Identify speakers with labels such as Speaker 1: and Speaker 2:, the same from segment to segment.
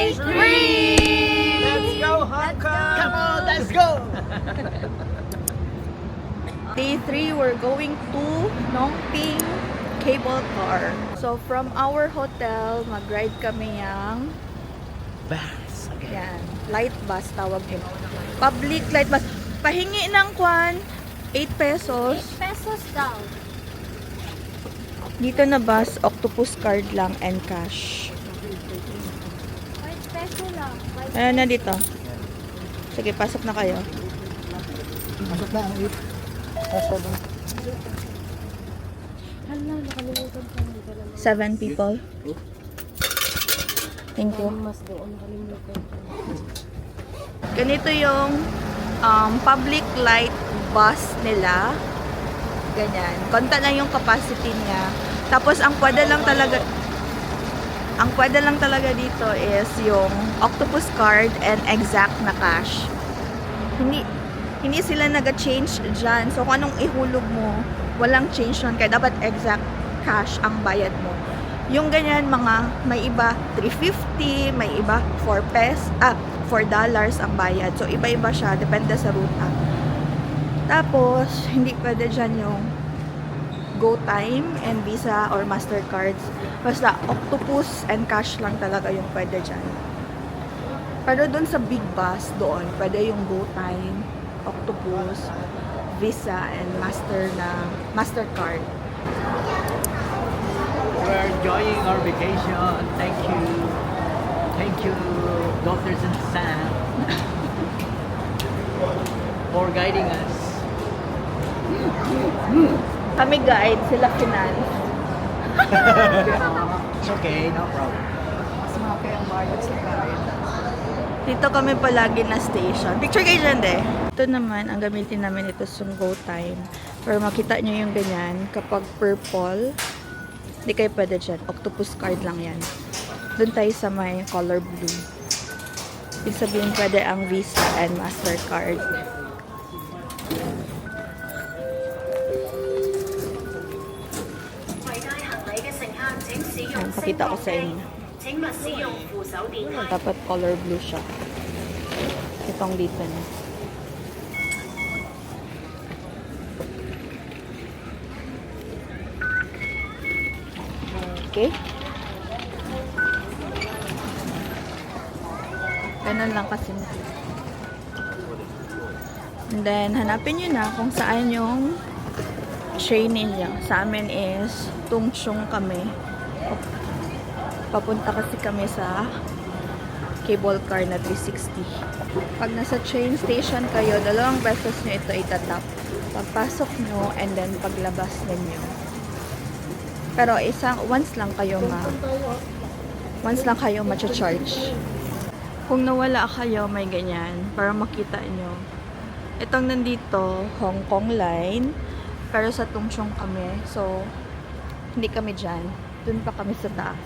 Speaker 1: Day 3!
Speaker 2: Let's go, Hong Kong! Come on, let's go!
Speaker 1: Day 3, we're going to Nongping Cable Car. So from our hotel, mag-ride kami yang
Speaker 2: Bus. Okay.
Speaker 1: yan, light bus tawag nila. Public light bus. Pahingi ng kwan, 8 pesos.
Speaker 3: 8 pesos daw.
Speaker 1: Dito na bus, octopus card lang and cash.
Speaker 3: 5 peso lang.
Speaker 1: Ayan na dito. Sige, pasok na kayo.
Speaker 2: Masok na ang 8. Pasok na.
Speaker 3: Hala, nakalimutan ko.
Speaker 1: 7 people. Thank you.
Speaker 3: Mas doon nakalimutan ko.
Speaker 1: Ganito yung public light bus nila. Ganyan. Konta lang yung capacity niya. Tapos ang pwede lang talaga dito is yung octopus card and exact na cash. Hindi sila naga-change dyan. So kung anong ihulog mo, walang change nun. Kaya dapat exact cash ang bayad mo. Yung ganyan, may iba 350, may iba $4 ang bayad. So iba-iba siya, depende sa ruta. Tapos, hindi pwede dyan yung GoTime and Visa or Mastercards. Basta octopus and cash lang talaga yung pwede dyan. Pero doon sa big bus, doon, pwede yung GoTime, octopus, Visa, and Mastercard.
Speaker 2: We're enjoying our vacation. Thank you. Thank you, Doctors and Sam, for guiding us.
Speaker 1: Kami guide, sila finance.
Speaker 2: It's okay, no problem.
Speaker 4: Mas malaki ang bayad sa guide.
Speaker 1: Dito kami palagi na station. Picture kayo dyan, de. Ito naman, ang gamitin namin ito yung GoTime. Pero makita nyo yung ganyan, kapag purple, hindi kayo pwede dyan. Octopus card lang yan. Doon tayo sa may color blue. Ibig sabihin, pwede ang Visa and Mastercard. Ayan, pakita ko sa inyo. Dapat color blue siya. Itong dito na. Okay. Ganun lang kasi. And then, hanapin nyo na kung saan yung train ninyo. Sa amin is Tungchung kami. Papunta kasi kami sa cable car na 360. Pag nasa train station kayo, 2 pesos nyo ito itatap. Pagpasok nyo and then paglabas ninyo. Pero once lang kayo ma-charge. Kung nawala kayo, may ganyan para makita nyo. Itong nandito, Hong Kong line, pero sa Tungchung kami. So, hindi kami dyan. Doon pa kami sa taas.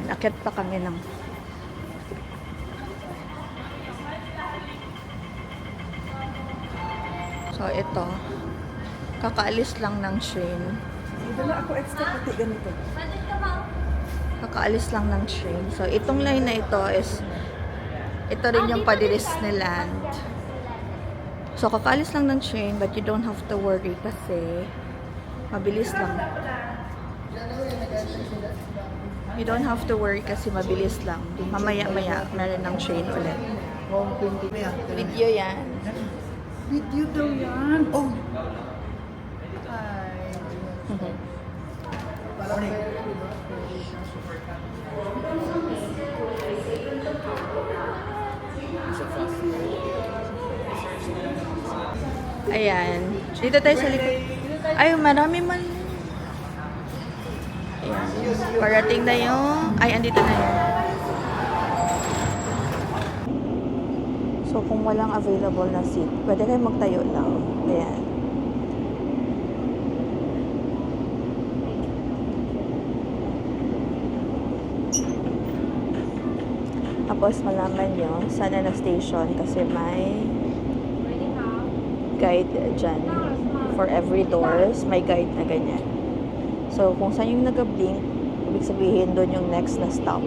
Speaker 1: Akit pa kami ng so ito kakaalis lang ng train.
Speaker 4: Dala ako extra pati ganito.
Speaker 1: Kakaalis lang ng train. So itong line na ito is ito rin yung pa Disneyland. So kakaalis lang ng train but you don't have to worry kasi mabilis lang. You don't have to worry kasi mabilis lang. Mamaya-maya, meron ng train ulit. Video yan.
Speaker 4: Video daw yan. Oh! Hi.
Speaker 1: Ayan. Dito tayo sa likod. Ay, marami man. Ayan. Parating na yung... Ay, andito na yun. So, kung walang available na seat, pwede kayo magtayo lang. Ayan. Tapos, malaman nyo sana na station kasi may guide dyan. For every doors, may guide na ganyan. So, kung saan yung nag-blink, Ibig sabihin, doon yung next na stop.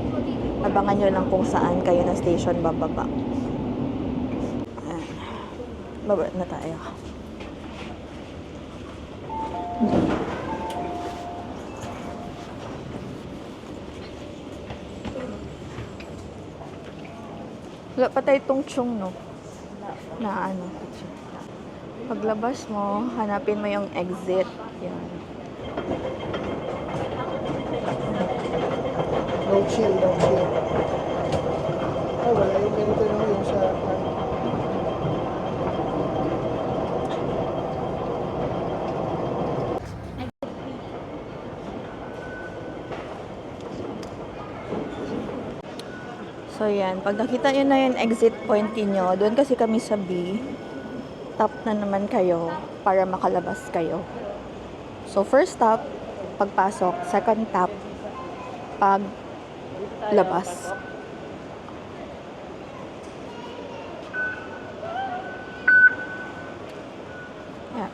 Speaker 1: Abangan nyo lang kung saan kayo na station bababa. Ayan. Baba na tayo. Wala pa tayo itong tiyong, no? Na ano. Paglabas mo, hanapin mo yung exit. Yan.
Speaker 5: No chill, no chill. Oh, wala yung ganito no, yung sa...
Speaker 1: So, yan. Pag nakita nyo na yung exit point niyo, doon kasi kami sa B, tap na naman kayo para makalabas kayo. So, first tap, pagpasok. Second tap, paglabas. Yeah.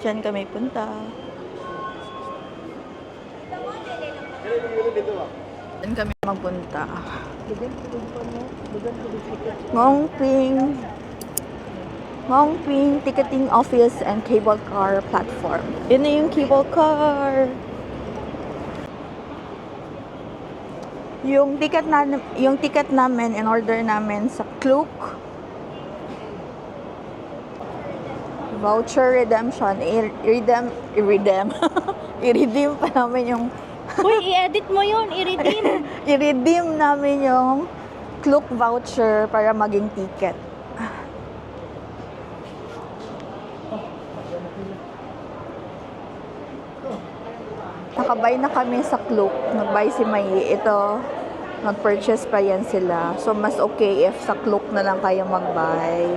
Speaker 1: Diyan kami punta. Diyan kami magpunta. Ngongping. Ngongping Ticketing Office and Cable Car Platform. Yun na yung cable car. Yung ticket namin in order namin sa Klook voucher redemption, i-redeem pa namin yung
Speaker 3: Uy, i-edit mo yun, i-redeem.
Speaker 1: i-redeem namin yung Klook voucher para maging ticket. Nakabay na kami sa Klook. Nag-buy si Mai. Ito, nag-purchase pa yan sila. So, mas okay if sa Klook na lang kayo mag-buy.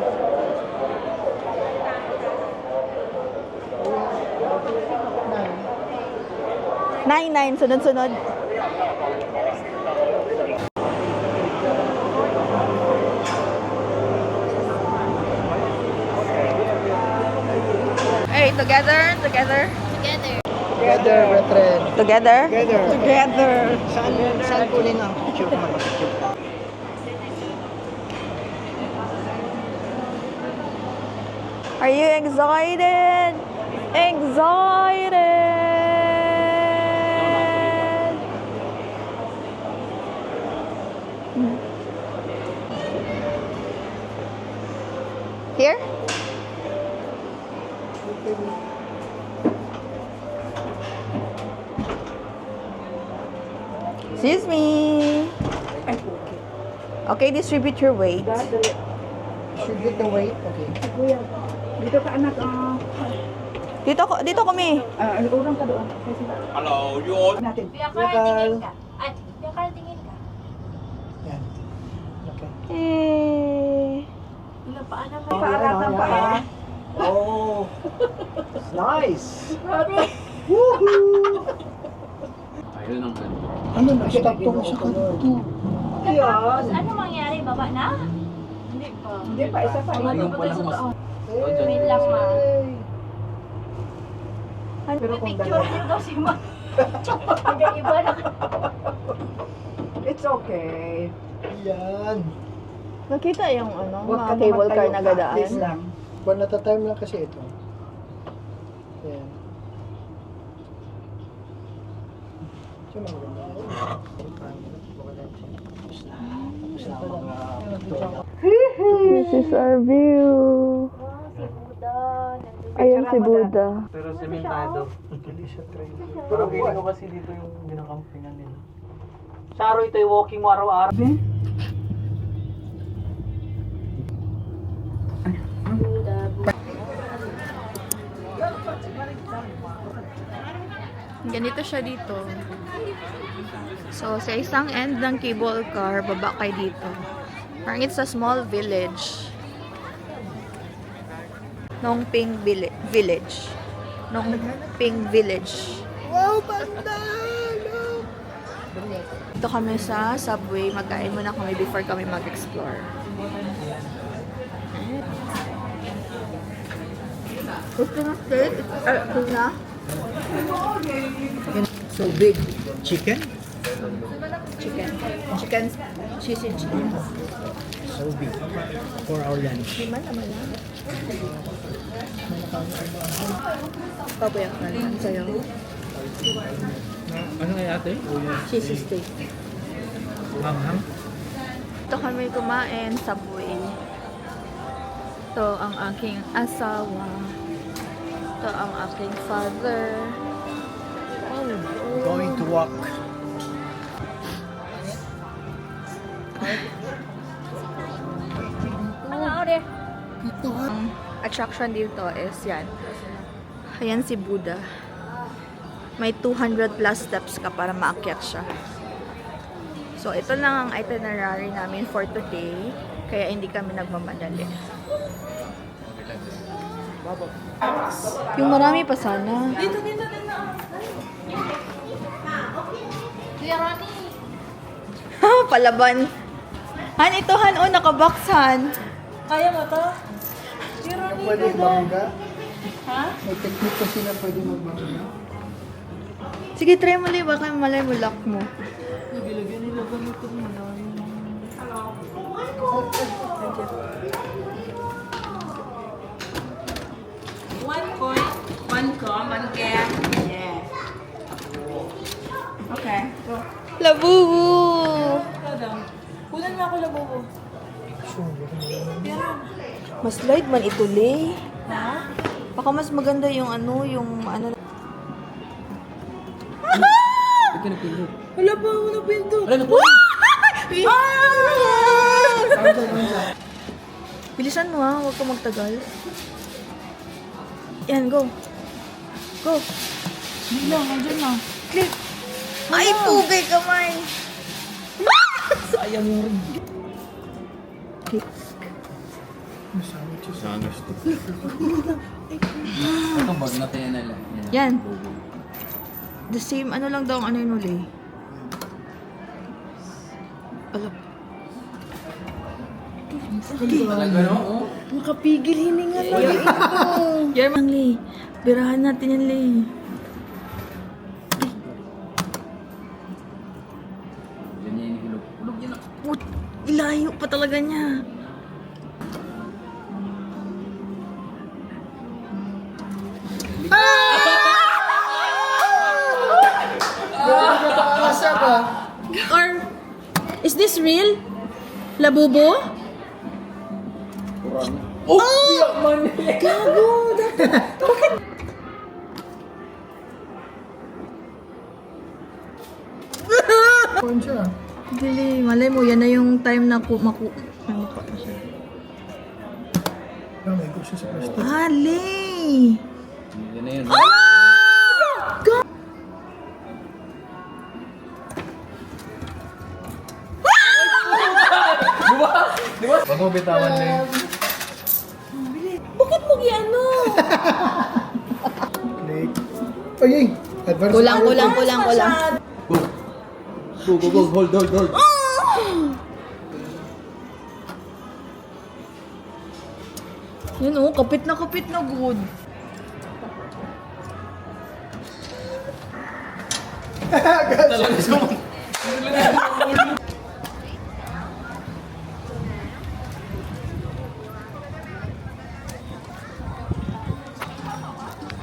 Speaker 1: 9 sunod-sunod. Hey, together.
Speaker 3: Together.
Speaker 5: Together, brethren.
Speaker 1: Together.
Speaker 5: Together. Saan kunin ang picture ko mag-picture?
Speaker 1: Are you excited? Excited! Here? Excuse me. Okay, distribute your weight.
Speaker 5: Distribute the weight. Okay.
Speaker 4: Kuya, dito ka anak.
Speaker 1: Dito kami.
Speaker 4: Urang ka doon.
Speaker 6: Hello, you all.
Speaker 4: Natin.
Speaker 3: Kuya Carl, tingin ka. Ay, Kuya Carl, tingin ka.
Speaker 5: Yan. Okay.
Speaker 1: Eh.
Speaker 3: Wala pa, ano mo?
Speaker 4: Paaratan pa.
Speaker 5: Oh. Nice.
Speaker 6: Ayun ang ano.
Speaker 5: Ano na? Stop to sa kanto.
Speaker 4: Ayan.
Speaker 3: Ano mangyari? Baba na? Hindi pa.
Speaker 4: Hindi pa, isa pa.
Speaker 6: Yung palang mas...
Speaker 3: Wait lang, ma.
Speaker 4: Pero
Speaker 3: May
Speaker 4: kung
Speaker 3: picture
Speaker 4: dalawa.
Speaker 3: din daw si ma. Iba na.
Speaker 4: It's okay.
Speaker 5: Yan.
Speaker 1: Nakita yung ano,
Speaker 4: Huwag
Speaker 1: mga
Speaker 4: ka
Speaker 1: cable car
Speaker 4: naman
Speaker 1: na
Speaker 4: tayo,
Speaker 1: gadaan.
Speaker 4: please lang.
Speaker 5: One at a time lang kasi ito. Yan. So, maganda.
Speaker 1: This is our view.
Speaker 3: Si Buddha.
Speaker 1: Ayun si Buddha.
Speaker 7: Pero sementado.
Speaker 5: Hindi siya train.
Speaker 7: Pero feeling ko kasi dito yung ginakampingan nila. Saro, ito yung walking mo araw-araw.
Speaker 1: Ganito siya dito. So, sa isang end ng cable car, baba kayo dito. Parang it's a small village. Nongping Village. Nongping Village.
Speaker 5: Wow, banda!
Speaker 1: Ito kami sa subway. Magkain muna kami before kami mag-explore. Ito na steak. Ito na.
Speaker 5: So big. Chicken?
Speaker 1: Chicken. Chicken. Cheesy chicken.
Speaker 5: So big. For our lunch.
Speaker 1: Lima naman lang. Pabuyak na lang sa'yo.
Speaker 5: Ano kaya ate?
Speaker 1: Cheesy steak.
Speaker 5: Hanghang?
Speaker 1: Ito kami kumain sa Subway. Ito ang aking asawa. Ito ang aking father.
Speaker 5: Going to walk.
Speaker 1: Ang attraction dito is yan. Ayan si Buddha. May 200 plus steps ka para maakyat siya. So, ito lang ang itinerary namin for today. Kaya hindi kami nagmamadali. Yung marami pa sana. Dito. Palaban. Han, ito Han. Oh, nakabox Han.
Speaker 3: Kaya mo to?
Speaker 5: Pwede magbangga? Ha? May technique kasi na pwede magbangga.
Speaker 1: Sige, try mo li. Baka malay mo lock mo.
Speaker 4: One coin, one com, one can. Yeah. Okay.
Speaker 1: Labubu!
Speaker 4: Kunan mo ako labubo.
Speaker 1: Mas light man ito, Lay. Ha? Baka mas maganda yung ano.
Speaker 4: Wala pa ako na pinto.
Speaker 1: Bilisan mo ha, huwag ka magtagal. Yan, go. Go.
Speaker 4: Bigla, andyan na.
Speaker 1: Click. Ay, pugay kamay.
Speaker 5: Sayang yung ring.
Speaker 1: Click.
Speaker 6: Sangas to. Itong bag na tayo na lang.
Speaker 1: Yan. The same, ano lang daw ang ano yun uli. Alap.
Speaker 6: Talaga no?
Speaker 1: Makapigil hininga na ito. Yerman, Lee. Birahan natin yan, Lee.
Speaker 6: Ganyan yung hulog. Hulog yan ako.
Speaker 1: Put, ilayo pa talaga niya.
Speaker 5: Asa ba?
Speaker 1: Or, is this real? Labubo?
Speaker 5: Oh! Biyak man!
Speaker 1: Gago! Bakit?
Speaker 5: Kuhan siya.
Speaker 1: Dili, malay mo, yan na yung time na maku...
Speaker 5: May go siya sa plastic.
Speaker 1: Ali!
Speaker 6: Yan na yun.
Speaker 5: Wag mo bitawan na yun.
Speaker 1: Bakit mo ano?
Speaker 5: Click. Ay, ay! Advance.
Speaker 1: Kulang.
Speaker 6: Go. Hold.
Speaker 1: Yun oh, kapit na good.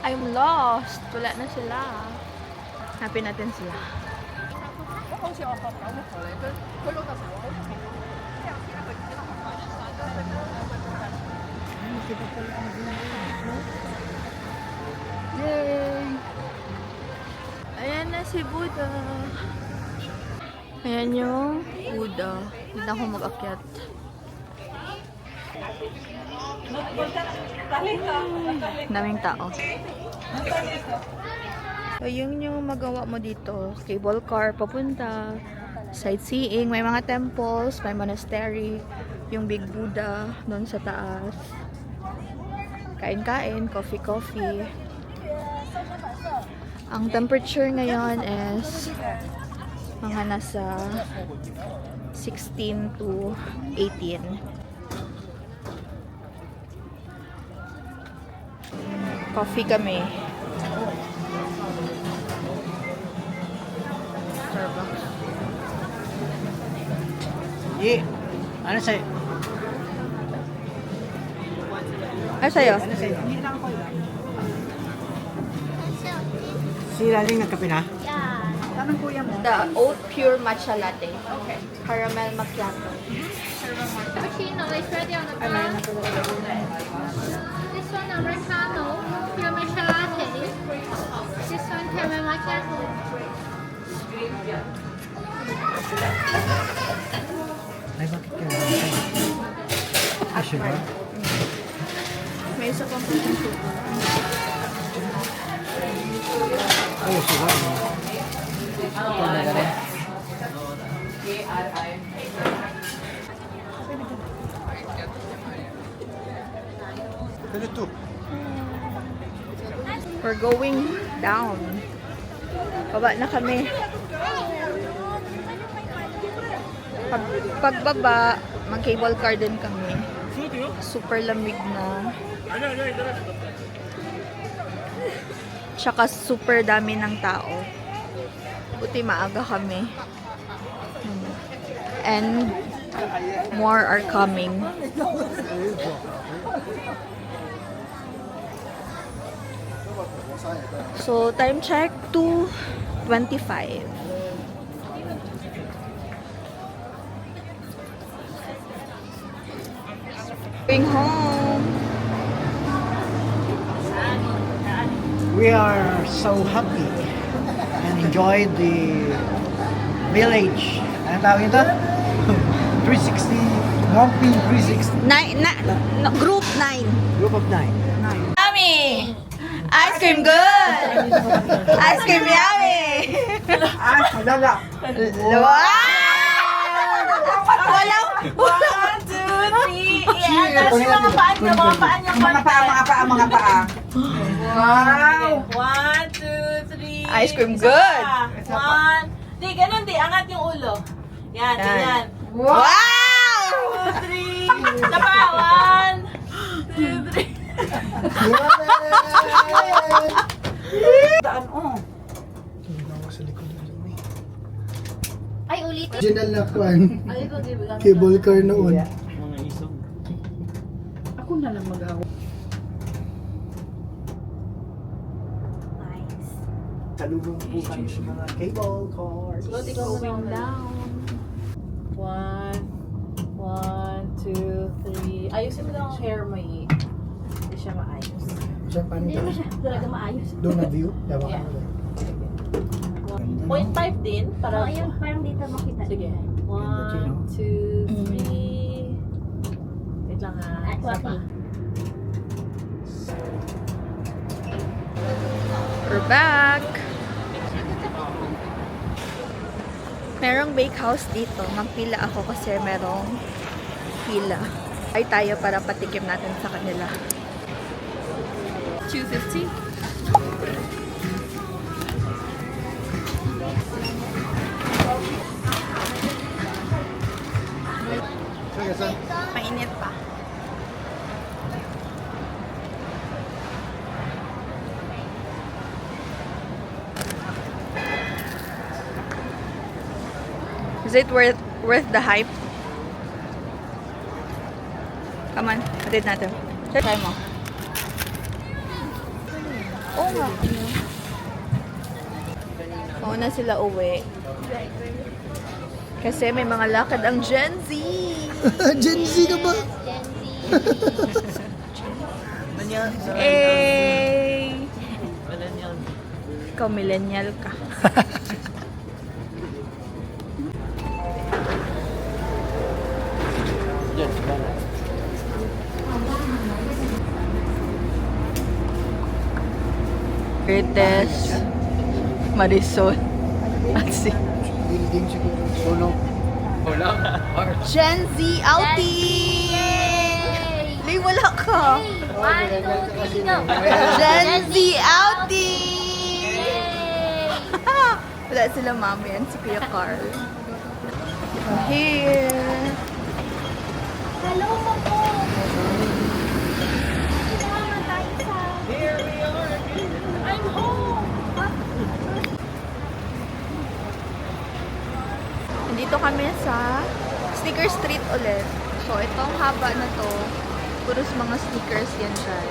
Speaker 1: I'm lost. Wala na sila. Hanapin natin sila. Yay! Ayan na si Buddha. Ayan yung Buddha. Hindi na ako mag-akyat. Daming tao. So, yung magawa mo dito. Cable car, papunta. Sightseeing. May mga temples, may monastery. Yung Big Buddha doon sa taas. Kain-kain, Mga nasa 16 to 18. Coffee kami. Starbucks.
Speaker 7: Ano sa'yo?
Speaker 1: Ano sa'yo?
Speaker 7: Ano sa'yo? Sila rin nagkape na?
Speaker 1: The oat pure matcha latte. Okay. Caramel macchiato.
Speaker 8: Cappuccino is ready on the ground. This one Americano, pure matcha latte. This one caramel macchiato.
Speaker 7: Ay, bakit ka naman? Ah, sugar?
Speaker 1: May isa pang protein soup.
Speaker 7: Ay, sugar. Ito na gano'n.
Speaker 1: We're going down. Baba na kami. Pagbaba, mag-cable car din kami. Super lamig na. Tsaka super dami ng tao. Buti maaga kami. And more are coming. So, time check, 2:25. Going home.
Speaker 7: We are so happy and enjoyed the village. Ano tawag ito? 360, Momping 360,
Speaker 1: Group 9.
Speaker 7: group of 9.
Speaker 1: Yummy! Ice cream good! Ice cream yummy!
Speaker 7: Ah, malala.
Speaker 1: Wow! Walang...
Speaker 4: 1, 2, 3. I-atas yung mga paan niyo, mga paan niyo.
Speaker 7: Mga paa.
Speaker 4: Wow! 1, 2, 3.
Speaker 1: Ice cream good!
Speaker 4: 1. Di, ganun di. Angat yung ulo. Yan, ganyan.
Speaker 1: Wow!
Speaker 4: 2, 3. Isa pa. 1, 2, 3.
Speaker 7: Daan, oh.
Speaker 3: Ay, ulitin.
Speaker 5: Original na kwan. Cable car noon.
Speaker 7: Mga isog. Ako na lang mag-awak.
Speaker 3: Nice.
Speaker 7: Salubong po kami sa mga cable cars.
Speaker 3: Going down.
Speaker 4: 1, 2, 3. Ayusin mo lang ang hair mo eh. Hindi siya maayos.
Speaker 5: Siya paano
Speaker 3: Hindi mo siya talaga maayos.
Speaker 5: doon na view? Dawa ka
Speaker 4: Yeah.
Speaker 5: na.
Speaker 4: 0.5 din. Para
Speaker 3: Oh, ayun, parang dito makita.
Speaker 4: Sige. 1, 2, 3. Wait lang ha.
Speaker 3: At
Speaker 4: Isa pa.
Speaker 1: We're back! Merong bakehouse dito. Magpila ako kasi merong pila. Ay tayo para patikim natin sa kanila. 250? Mainit pa. Is it worth the hype? Come on, hatid natin. Try mo. Oo nga. Mauna sila uwi. Kasi may mga lakad ang Gen Z.
Speaker 5: Gen Z ka ba?
Speaker 1: Eh, ikaw millennial ka. Greatest Marisol at si
Speaker 5: Building siguro. Solo.
Speaker 1: Gen Z outing! Lay, wala ka.
Speaker 3: 1, 2, 3, go!
Speaker 1: Gen Z outing! Wala sila mami yan, si Kuya Carl. Here.
Speaker 8: Hello, Mako! Sinama tayo sa... I'm home!
Speaker 1: Nandito kami sa Sneaker Street ulit. So, itong haba na to, puros mga sneakers yan dyan.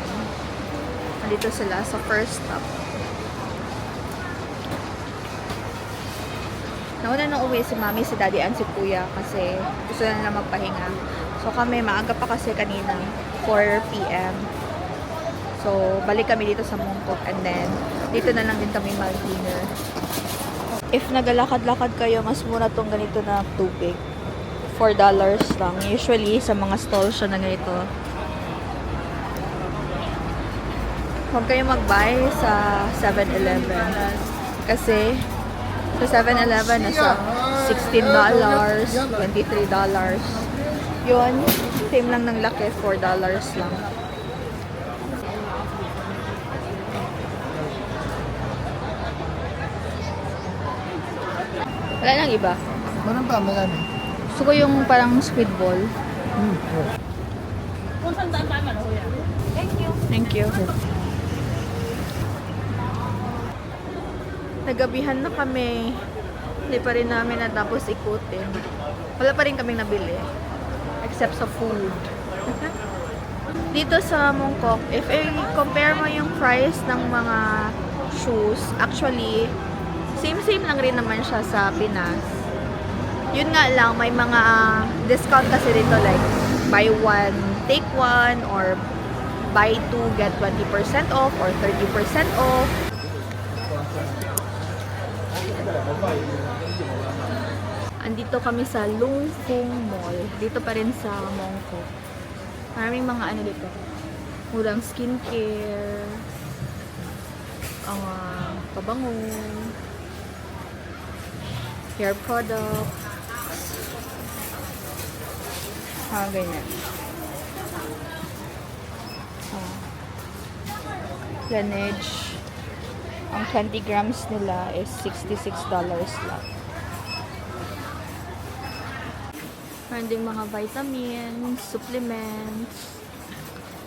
Speaker 1: Nandito sila sa first stop. Nauna nung uwi si mami, si daddy, and si kuya kasi gusto na nila magpahinga. So kami, maaga pa kasi kanina, 4 p.m. So, balik kami dito sa Mongkok and then, dito na lang din kami mag-dinner. If nagalakad-lakad kayo, mas mura tong ganito na tubig. $4 lang. Usually, sa mga stalls siya na ganito. Huwag kayo mag-buy sa 7-Eleven. Kasi, sa 7-Eleven, nasa $16, $23. Yun, same lang ng laki, $4 lang. Wala nang iba.
Speaker 5: Meron pa, marami.
Speaker 1: Gusto ko yung parang squid ball.
Speaker 3: Kung saan daan tayo, kuya?
Speaker 1: Thank you. Nagabihan na kami. Hindi pa rin namin natapos ikutin. Wala pa rin kaming nabili. Except sa food. Dito sa Mongkok, if i-compare mo yung price ng mga shoes, actually, same-same lang rin naman siya sa Pinas. Yun nga lang, may mga discount kasi dito like buy one, take one, or buy two, get 20% off, or 30% off. Andito kami sa Lung Fung Mall. Dito pa rin sa Mongkok. Maraming mga ano dito. Murang skincare, ang pabango, hair products, ganyan. Laneige. Ang 20 grams nila is $66 lang. Meron ding mga vitamins, supplements,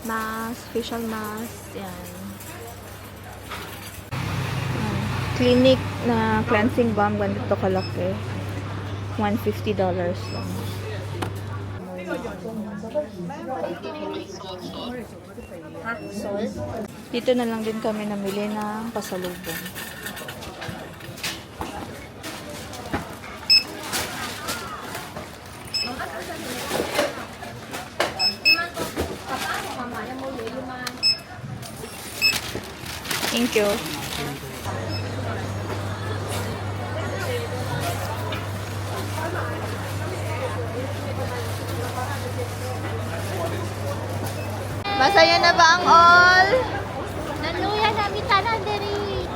Speaker 1: mask, facial mask, yan. Clinique na cleansing balm, ganito kalaki. $150 lang. Dito na lang din kami namili ng pasalubong. Thank you. Masaya na ba ang all?
Speaker 8: Naluya namin tanan diri.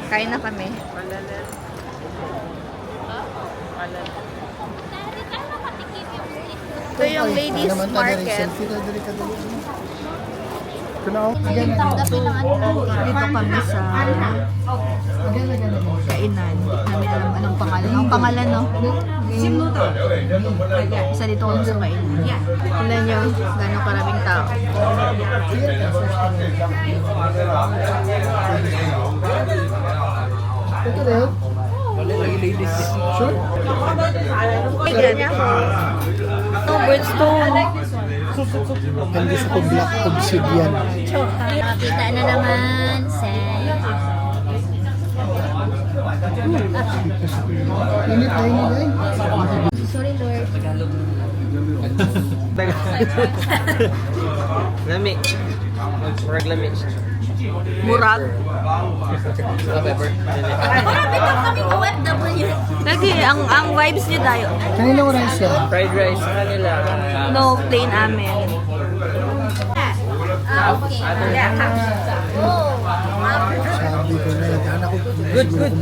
Speaker 1: Kain na kami.
Speaker 8: Dari tayo makatikip yung street food.
Speaker 1: Ito yung ladies market.
Speaker 5: Selfie ka, dali ka, dali.
Speaker 1: Dito kami sa kainan. Hindi namin alam anong pangalan. Ang pangalan, no? Isa dito kami sa kainan. Tignan nyo, gano'ng karaming tao.
Speaker 5: Ito rin. Sure?
Speaker 1: Tignan niya. No, Birdstone.
Speaker 5: Hindi sa black obsidian.
Speaker 8: Makita na naman sa...
Speaker 5: Init na init ay.
Speaker 8: Sorry, Lord.
Speaker 7: Lami. Murag lami.
Speaker 1: Murag.
Speaker 6: Pepper.
Speaker 8: Kami OFW.
Speaker 1: Lagi, ang vibes niyo tayo.
Speaker 5: Kaninang rice yan?
Speaker 7: Fried rice nila.
Speaker 1: No, plain amin.
Speaker 8: Okay. Oh.
Speaker 5: Sabi ko na yan. Anak ko.
Speaker 7: Good, good.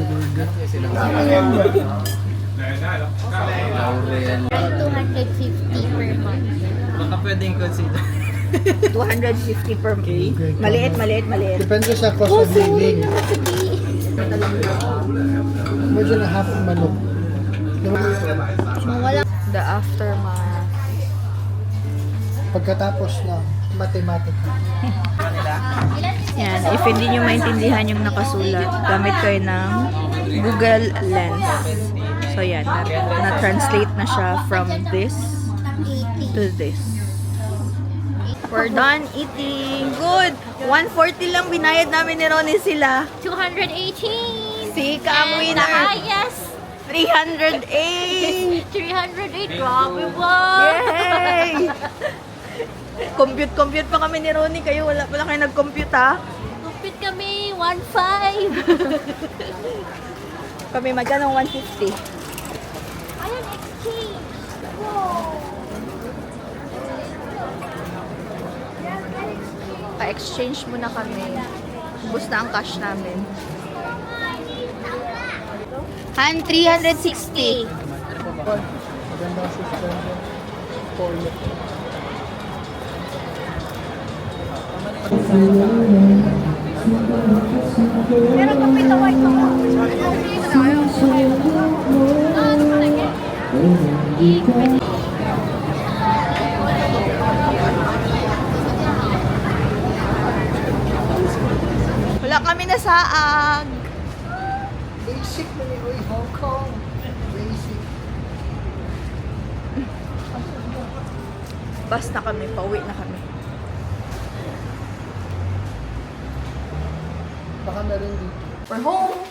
Speaker 5: Ano yan ba?
Speaker 6: Laurian.
Speaker 8: 250 per month.
Speaker 7: Baka pwedeng consider.
Speaker 1: 250 per month. Maliit.
Speaker 5: Depende sa cost of living. Medyo na half manok.
Speaker 1: The aftermath.
Speaker 5: Pagkatapos na mathematics.
Speaker 1: Yan, if hindi nyo maintindihan yung nakasulat, gamit kayo ng Google Lens. So yan, na-translate na siya from this to this. We're done eating. Good! 140 lang binayad namin ni Ronnie sila.
Speaker 8: 218.
Speaker 1: Si Cam
Speaker 8: And the
Speaker 1: winner.
Speaker 8: highest,
Speaker 1: 308!
Speaker 8: 308. Grabe ba?
Speaker 1: Yay! Compute pa kami ni Ronnie. Kayo, wala kayo nag-compute ha?
Speaker 8: Kupit kami, 1.5.
Speaker 1: Kami magkano 150.
Speaker 8: Ayun, exchange. Wow.
Speaker 1: Pa-exchange muna kami. Ubus na ang cash namin.
Speaker 8: Han, 360.
Speaker 5: Magandang system dyan. For you.
Speaker 8: Meron pa pito white mo.
Speaker 1: Wala kami na saag.
Speaker 5: Basic na ni Uy, Hong Kong. Basic.
Speaker 1: Basta kami, pauwi na kami.
Speaker 5: Baka meron dito.
Speaker 1: We're home.